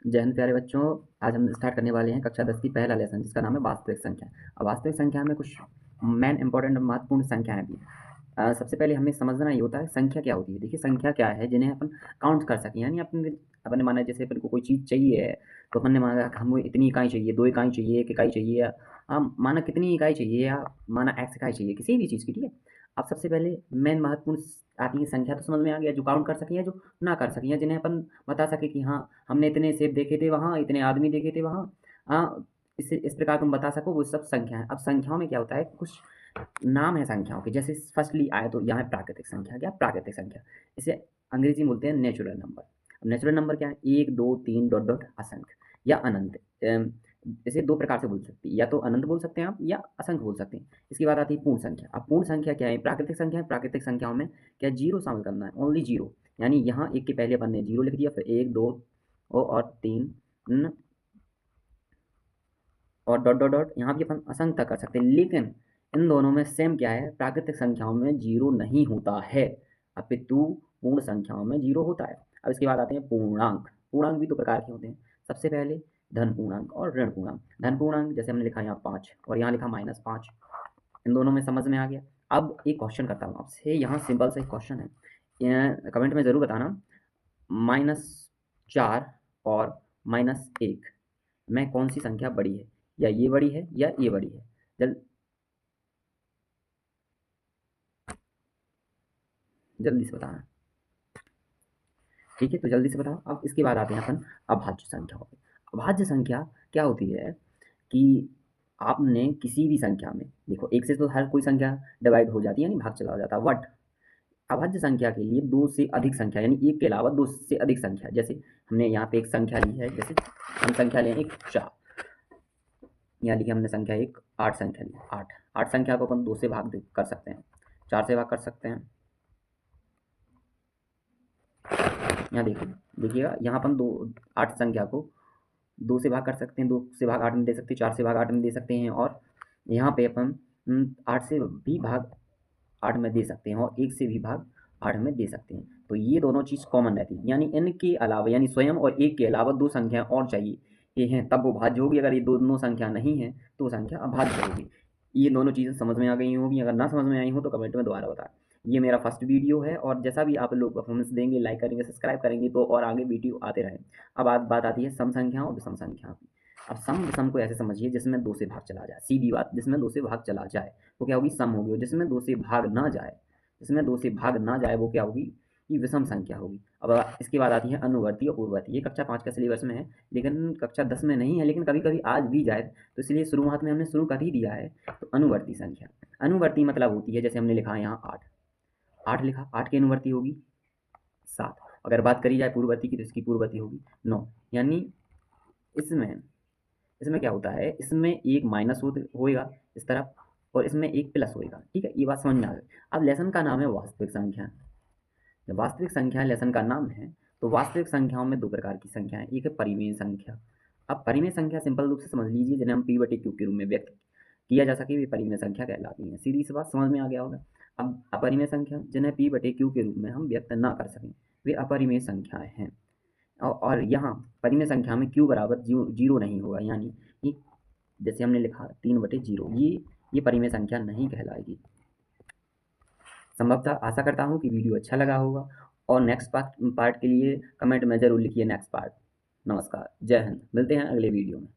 जय हिंद प्यारे बच्चों। आज हम स्टार्ट करने वाले हैं कक्षा 10 की पहला लेसन जिसका नाम है वास्तविक संख्या। अब वास्तविक संख्या में कुछ मेन इंपॉर्टेंट महत्वपूर्ण संख्याएं भी हैं। सबसे पहले हमें समझना ये होता है संख्या क्या होती है। देखिए संख्या क्या है, जिन्हें अपन काउंट कर सकें, यानी अपन अपन ने माना जैसे अपन को कोई चीज़ चाहिए है तो अपन ने माना कि हमें इतनी इकाई चाहिए, 2 इकाई चाहिए, 1 इकाई चाहिए, या माना कितनी इकाई चाहिए, या माना x इकाई चाहिए किसी भी चीज़ की, ठीक है। अब सबसे पहले मेन महत्वपूर्ण आती है संख्या, तो समझ में आ गया, जो काउंट कर सकें या जो ना कर सकें, या जिन्हें अपन बता सके कि हाँ हमने इतने सेब देखे थे वहाँ, इतने आदमी देखे थे वहाँ। इस प्रकार तुम बता सको, वो सब संख्या है। अब संख्याओं में क्या होता है, कुछ नाम है संख्याओं के, जैसे फर्स्टली आए तो यहाँ है प्राकृतिक संख्या। क्या प्राकृतिक संख्या, इसे अंग्रेजी में बोलते हैं नेचुरल नंबर। अब नेचुरल नंबर क्या है, 1 2 3 डॉट डॉट असंख्य या अनंत। इसे दो प्रकार से बोल सकती है, या तो अनंत बोल सकते हैं आप, या असंख्य बोल सकते हैं। इसके बाद आती है पूर्ण संख्या। अब पूर्ण संख्या क्या है, प्राकृतिक संख्या है। प्राकृतिक संख्याओं में क्या जीरो शामिल करना है, ओनली जीरो, यानी यहाँ एक के पहले अपन ने जीरो लिख दिया, फिर 1 2 और 3 और डॉट डॉट डॉट, यहाँ भी अपन असंख्य तक कर सकते हैं। लेकिन इन दोनों में सेम क्या है, प्राकृतिक संख्याओं में जीरो नहीं होता है, अपितु पूर्ण संख्याओं में जीरो होता है। अब इसके बाद आते हैं पूर्णांक। पूर्णांक भी दो प्रकार के होते हैं। सबसे पहले धन पूर्णांक और ऋण पूर्णांक। धन पूर्णांक जैसे हमने लिखा यहाँ 5 और यहाँ लिखा -5, इन दोनों में समझ में आ गया। अब एक क्वेश्चन करता हूँ आपसे, यहाँ सिंपल सा एक क्वेश्चन है, कमेंट में ज़रूर बताना। -4 और -1 में कौन सी संख्या बड़ी है, या ये बड़ी है या ये बड़ी है। जल्दी से बताना, ठीक है। तो जल्दी से बताओ। अब इसके बाद आते हैं अपन अभाज्य संख्या पे। अभाज्य संख्या क्या होती है कि आपने किसी भी संख्या में, देखो एक से तो हर कोई संख्या डिवाइड हो जाती है, यानी भाग चला हो जाता है, बट अभाज्य संख्या के लिए दो से अधिक संख्या, यानी एक के अलावा दो से अधिक संख्या, जैसे हमने यहाँ पे एक संख्या ली है, जैसे हम संख्या लें एक 4, यहाँ लिखी हमने संख्या एक 8 संख्या ली, 8 संख्या को अपन 2 से भाग कर सकते हैं, 4 से भाग कर सकते हैं। यहाँ देखिएगा यहाँ अपन दो 8 संख्या को 2 से भाग कर सकते हैं, 2 से भाग 8 में दे सकते हैं, 4 से भाग 8 में दे सकते हैं, और यहाँ पे अपन 8 से भी भाग 8 में दे सकते हैं, और 1 से भी भाग 8 में दे सकते हैं। तो ये दोनों चीज़ कॉमन रहती है, यानी इनके अलावा, यानी स्वयं और एक के अलावा दो संख्याएं और चाहिए, ये हैं तब वो भाज्य होगी। अगर ये दोनों संख्या नहीं है तो वो संख्या अभाज्य होगी। ये दोनों चीज़ें समझ में आ गई होंगी। अगर ना समझ में आई हो तो कमेंट में दोबारा बताएं। ये मेरा फर्स्ट वीडियो है, और जैसा भी आप लोग परफॉर्मेंस देंगे, लाइक करेंगे, सब्सक्राइब करेंगे, तो और आगे वीडियो आते रहें। अब बात आती है सम संख्याओं और विषम संख्याओं की। अब सम विषम को ऐसे समझिए, जिसमें 2 से भाग चला जाए, सीधी बात, जिसमें 2 से भाग चला जाए वो क्या होगी, सम होगी। और जिसमें 2 से भाग ना जाए, जिसमें 2 से भाग ना जाए वो क्या होगी, ये विषम संख्या होगी। अब इसके बाद आती है अनुवर्ती और पूर्ववर्ती। ये कक्षा 5 का सिलेबस में है, लेकिन कक्षा 10 में नहीं है, लेकिन कभी कभी आज भी जाए, तो इसलिए शुरुआत में हमने शुरू कर ही दिया है। तो अनुवर्ती संख्या, अनुवर्ती मतलब होती है, जैसे हमने लिखा है यहाँ 8, 8 लिखा, 8 की अनुवर्ती होगी 7। अगर बात करी जाए पूर्ववर्ती की, तो इसकी पूर्ववर्ती होगी 9। यानी इसमें इसमें क्या होता है, इसमें एक माइनस होएगा इस तरफ, और इसमें एक प्लस होएगा, ठीक है। ये बात समझ में आ गई। अब लेसन का नाम है वास्तविक संख्या। जब वास्तविक संख्या लेसन का नाम है, तो वास्तविक संख्याओं में दो प्रकार की संख्या है, एक है परिमेय संख्या। अब परिमेय संख्या सिंपल रूप से समझ लीजिए, जिन्हें हम पी बटे क्यू के रूप में व्यक्त किया जा सके, वे परिमेय संख्या कहलाती हैं। सीधी सी बात, समझ में आ गया होगा। अब अपरिमेय संख्या, जिन्हें पी बटे क्यू के रूप में हम व्यक्त ना कर सकें, वे अपरिमेय संख्याएं हैं। और यहाँ परिमेय संख्या में क्यू बराबर जीरो नहीं होगा, यानी कि जैसे हमने लिखा 3/0, ये परिमेय संख्या नहीं कहलाएगी। संभवतः आशा करता हूँ कि वीडियो अच्छा लगा होगा, और नेक्स्ट पार्ट के लिए कमेंट में ज़रूर लिखिए नेक्स्ट पार्ट। नमस्कार, जय हिंद, मिलते हैं अगले वीडियो में।